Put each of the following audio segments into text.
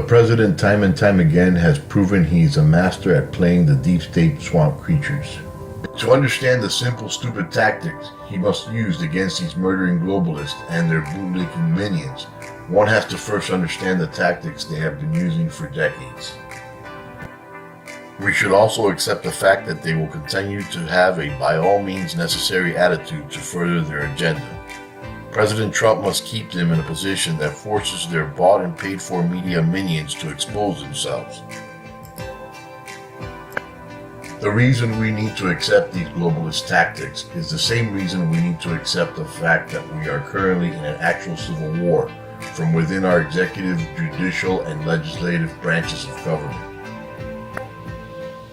president time and time again has proven he's a master at playing the deep state swamp creatures. To understand the simple, stupid tactics he must use against these murdering globalists and their bootlicking minions, one has to first understand the tactics they have been using for decades. We should also accept the fact that they will continue to have a by all means necessary attitude to further their agenda. President Trump must keep them in a position that forces their bought and paid for media minions to expose themselves. The reason we need to accept these globalist tactics is the same reason we need to accept the fact that we are currently in an actual civil war from within our executive, judicial, and legislative branches of government.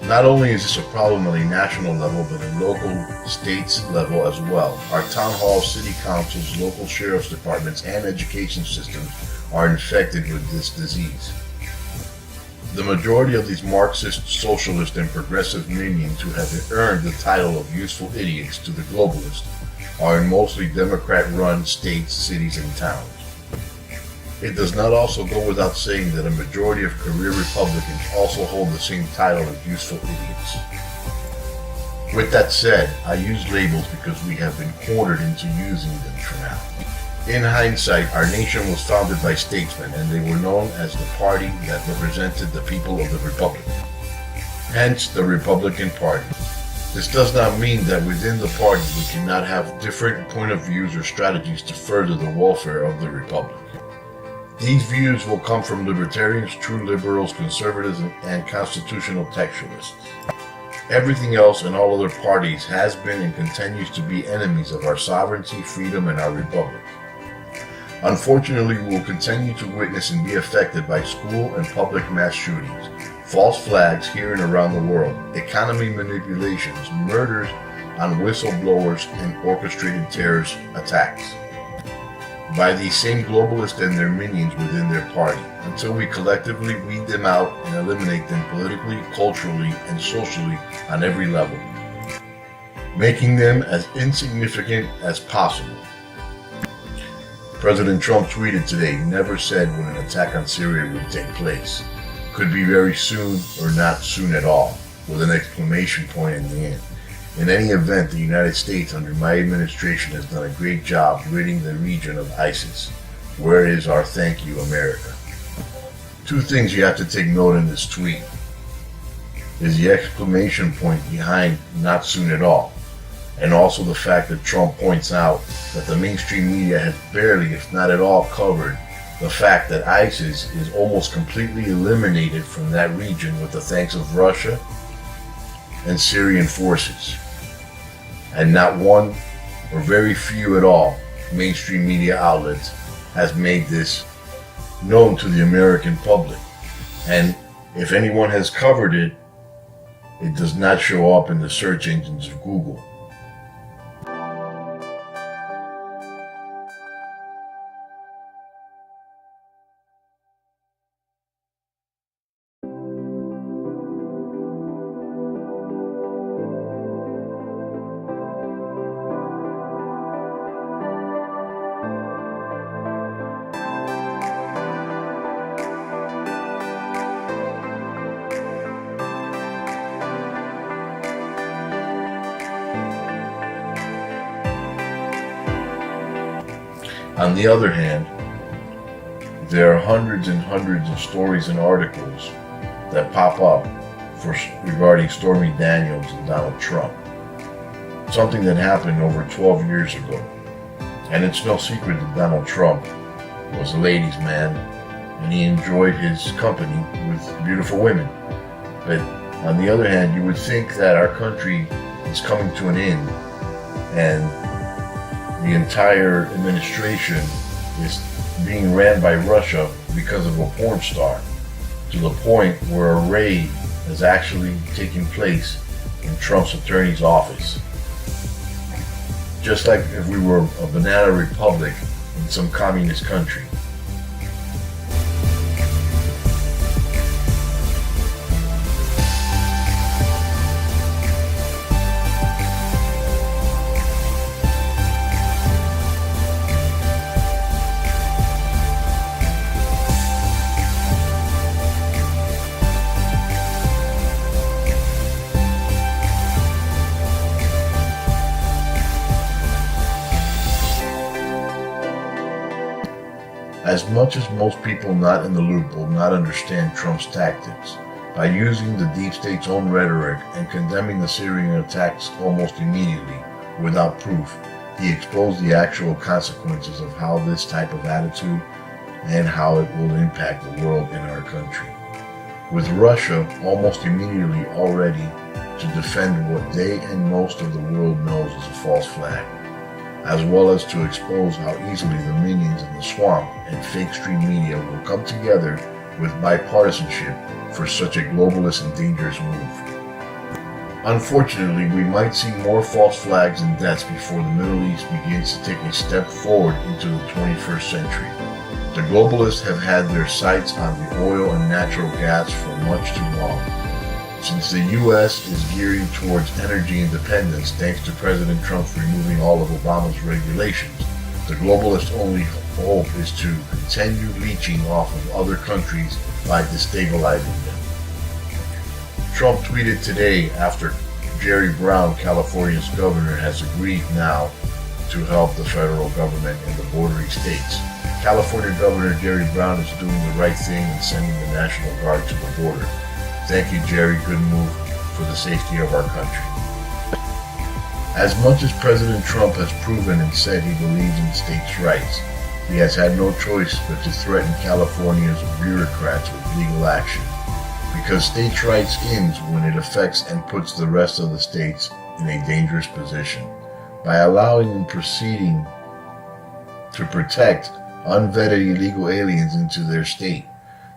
Not only is this a problem at a national level, but at local, states level as well. Our town halls, city councils, local sheriff's departments, and education systems are infected with this disease. The majority of these Marxist, socialist, and progressive minions who have earned the title of useful idiots to the globalists are in mostly Democrat-run states, cities, and towns. It does not also go without saying that a majority of career Republicans also hold the same title as useful idiots. With that said, I use labels because we have been cornered into using them for now. In hindsight, our nation was founded by statesmen, and they were known as the party that represented the people of the Republic. Hence, the Republican Party. This does not mean that within the party we cannot have different point of views or strategies to further the welfare of the Republic. These views will come from libertarians, true liberals, conservatives, and constitutional textualists. Everything else and all other parties has been and continues to be enemies of our sovereignty, freedom, and our republic. Unfortunately, we will continue to witness and be affected by school and public mass shootings, false flags here and around the world, economy manipulations, murders on whistleblowers, and orchestrated terrorist attacks by these same globalists and their minions within their party, until we collectively weed them out and eliminate them politically, culturally, and socially on every level, making them as insignificant as possible. President Trump tweeted today, "Never said when an attack on Syria would take place. Could be very soon or not soon at all," with an exclamation point in the end. In any event, the United States under my administration has done a great job ridding the region of ISIS. Where is our thank you, America? Two things you have to take note in this tweet is the exclamation point behind "not soon at all," and also the fact that Trump points out that the mainstream media has barely, if not at all, covered the fact that ISIS is almost completely eliminated from that region with the thanks of Russia and Syrian forces. And not one, or very few at all, mainstream media outlets has made this known to the American public. And if anyone has covered it, it does not show up in the search engines of Google. On the other hand, there are hundreds and hundreds of stories and articles that pop up regarding Stormy Daniels and Donald Trump. Something that happened over 12 years ago. And it's no secret that Donald Trump was a ladies' man and he enjoyed his company with beautiful women. But on the other hand, you would think that our country is coming to an end and the entire administration is being ran by Russia because of a porn star, to the point where a raid has actually taken place in Trump's attorney's office. Just like if we were a banana republic in some communist country. As much as most people not in the loop will not understand Trump's tactics, by using the deep state's own rhetoric and condemning the Syrian attacks almost immediately, without proof, he exposed the actual consequences of how this type of attitude and how it will impact the world in our country. With Russia almost immediately already to defend what they and most of the world knows is a false flag, as well as to expose how easily the minions in the swamp and fake stream media will come together with bipartisanship for such a globalist and dangerous move. Unfortunately, we might see more false flags and deaths before the Middle East begins to take a step forward into the 21st century. The globalists have had their sights on the oil and natural gas for much too long. Since the U.S. is gearing towards energy independence thanks to President Trump removing all of Obama's regulations, the globalists' only hope is to continue leeching off of other countries by destabilizing them. Trump tweeted today after Jerry Brown, California's governor, has agreed now to help the federal government in the bordering states. California Governor Jerry Brown is doing the right thing and sending the National Guard to the border. Thank you, Jerry. Good move for the safety of our country. As much as President Trump has proven and said he believes in states' rights, he has had no choice but to threaten California's bureaucrats with legal action, because states' rights ends when it affects and puts the rest of the states in a dangerous position. By allowing and proceeding to protect unvetted illegal aliens into their state,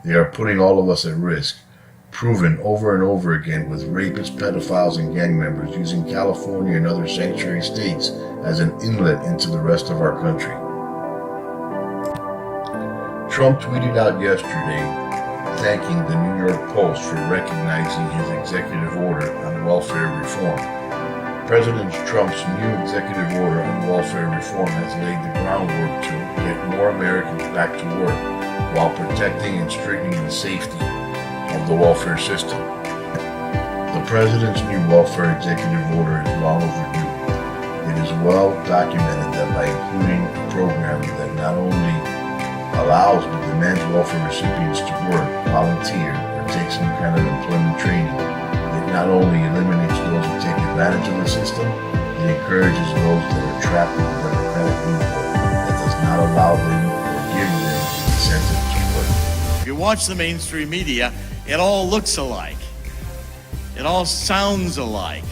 they are putting all of us at risk, proven over and over again with rapists, pedophiles, and gang members using California and other sanctuary states as an inlet into the rest of our country. Trump tweeted out yesterday thanking the New York Post for recognizing his executive order on welfare reform. President Trump's new executive order on welfare reform has laid the groundwork to get more Americans back to work while protecting and strengthening the safety of the welfare system. The President's new welfare executive order is long overdue. It is well documented that by including a program that not only allows but demands welfare recipients to work, volunteer, or take some kind of employment training, it not only eliminates those who take advantage of the system, it encourages those that are trapped in a democratic loophole that does not allow them or give them the incentive to work. If you watch the mainstream media, it all looks alike. It all sounds alike.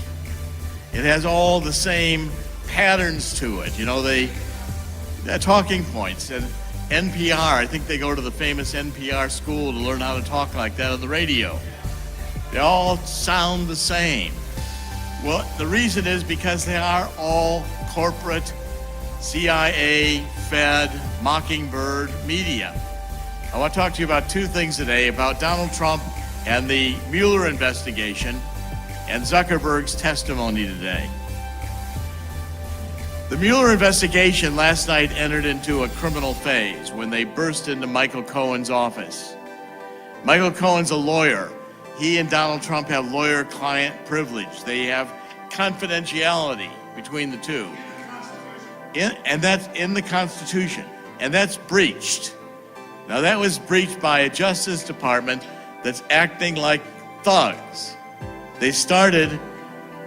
It has all the same patterns to it. You know, they're talking points. And NPR, I think they go to the famous NPR school to learn how to talk like that on the radio. They all sound the same. Well, the reason is because they are all corporate, CIA, Fed, Mockingbird media. I want to talk to you about two things today, about Donald Trump and the Mueller investigation and Zuckerberg's testimony today. The Mueller investigation last night entered into a criminal phase when they burst into Michael Cohen's office. Michael Cohen's a lawyer. He and Donald Trump have lawyer-client privilege. They have confidentiality between the two. And that's in the Constitution. And that's breached. Now that was breached by a Justice Department that's acting like thugs. They started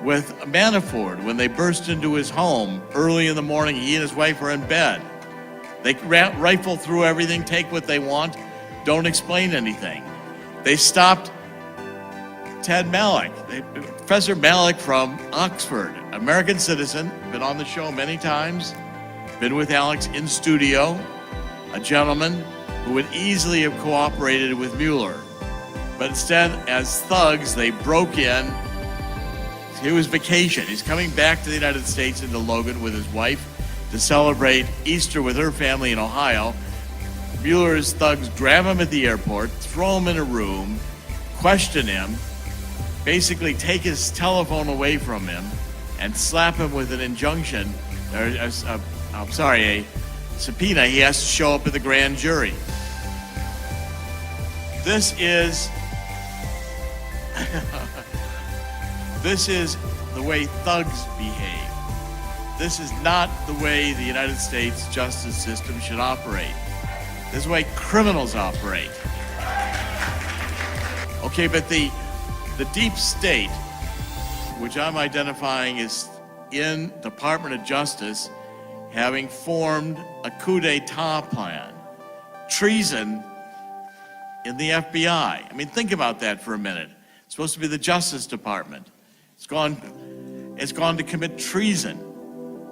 with Manafort when they burst into his home early in the morning. He and his wife were in bed. They rifle through everything, take what they want, don't explain anything. They stopped Ted Malloch, Professor Malloch from Oxford, American citizen, been on the show many times, been with Alex in studio, a gentleman who would easily have cooperated with Mueller. But instead, as thugs, they broke in. It was vacation. He's coming back to the United States into Logan with his wife to celebrate Easter with her family in Ohio. Mueller's thugs grab him at the airport, throw him in a room, question him, basically take his telephone away from him, and slap him with an injunction, a subpoena. He has to show up at the grand jury. This is the way thugs behave. This is not the way the United States justice system should operate. This is the way criminals operate. Okay, but the deep state, which I'm identifying as in Department of Justice, having formed a coup d'etat plan, treason in the FBI. I mean, think about that for a minute. It's supposed to be the Justice Department. It's gone to commit treason.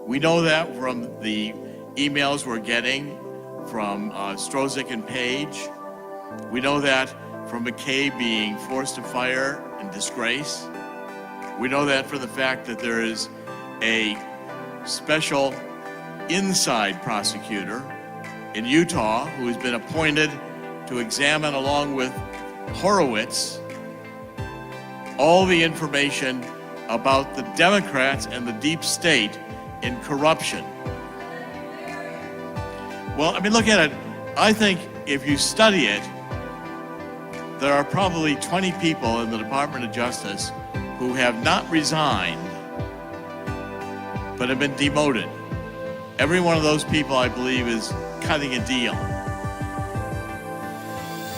We know that from the emails we're getting from Strozik and Page. We know that from McCabe being forced to fire in disgrace. We know that for the fact that there is a special inside prosecutor in Utah who has been appointed to examine, along with Horowitz, all the information about the Democrats and the deep state in corruption. Well, I mean, look at it. I think if you study it, there are probably 20 people in the Department of Justice who have not resigned, but have been demoted. Every one of those people, I believe, is cutting a deal.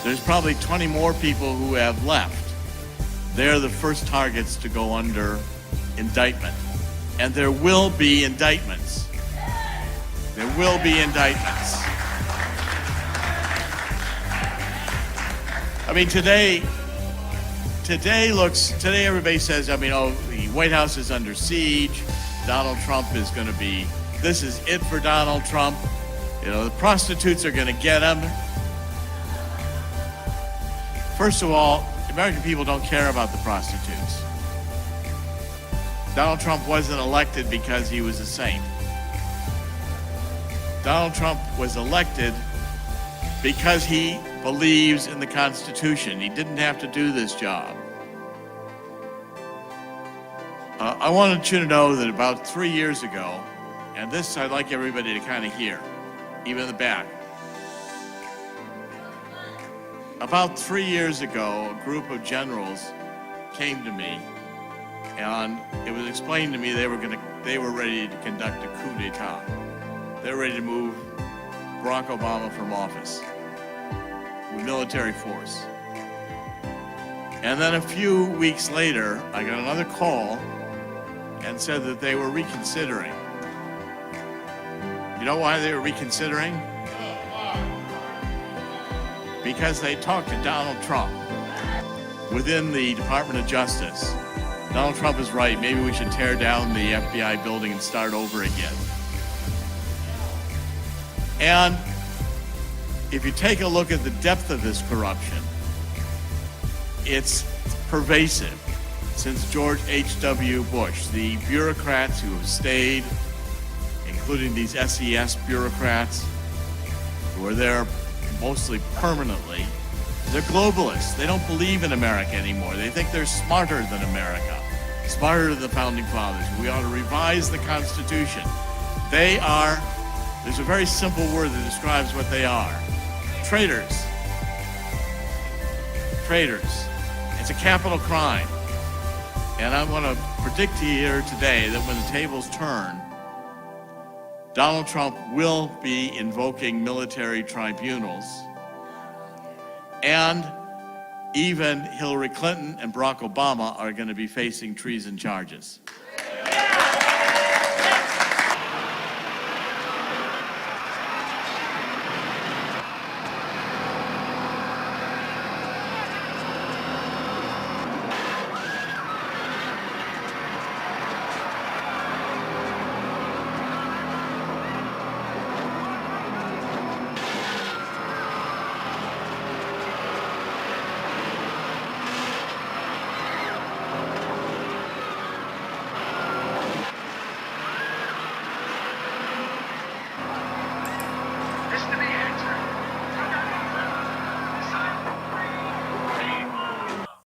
There's probably 20 more people who have left. They're the first targets to go under indictment. And there will be indictments. There will be indictments. I mean, today everybody says, I mean, oh, the White House is under siege. Donald Trump is going to be, this is it for Donald Trump. You know, the prostitutes are going to get him. First of all, American people don't care about the prostitutes. Donald Trump wasn't elected because he was a saint. Donald Trump was elected because he believes in the Constitution. He didn't have to do this job. I wanted you to know that about 3 years ago, and this I'd like everybody to kind of hear, even in the back. About 3 years ago, a group of generals came to me, and it was explained to me they were ready to conduct a coup d'etat. They were ready to move Barack Obama from office with military force. And then a few weeks later, I got another call and said that they were reconsidering. You know why they were reconsidering? Because they talked to Donald Trump within the Department of Justice. Donald Trump is right. Maybe we should tear down the FBI building and start over again. And if you take a look at the depth of this corruption, it's pervasive since George H.W. Bush. The bureaucrats who have stayed, including these SES bureaucrats who are there mostly permanently, they're globalists. They don't believe in America anymore. They think they're smarter than America, smarter than the Founding Fathers. We ought to revise the Constitution. They are, there's a very simple word that describes what they are. Traitors. Traitors. It's a capital crime. And I want to predict to you here today that when the tables turn, Donald Trump will be invoking military tribunals, and even Hillary Clinton and Barack Obama are going to be facing treason charges.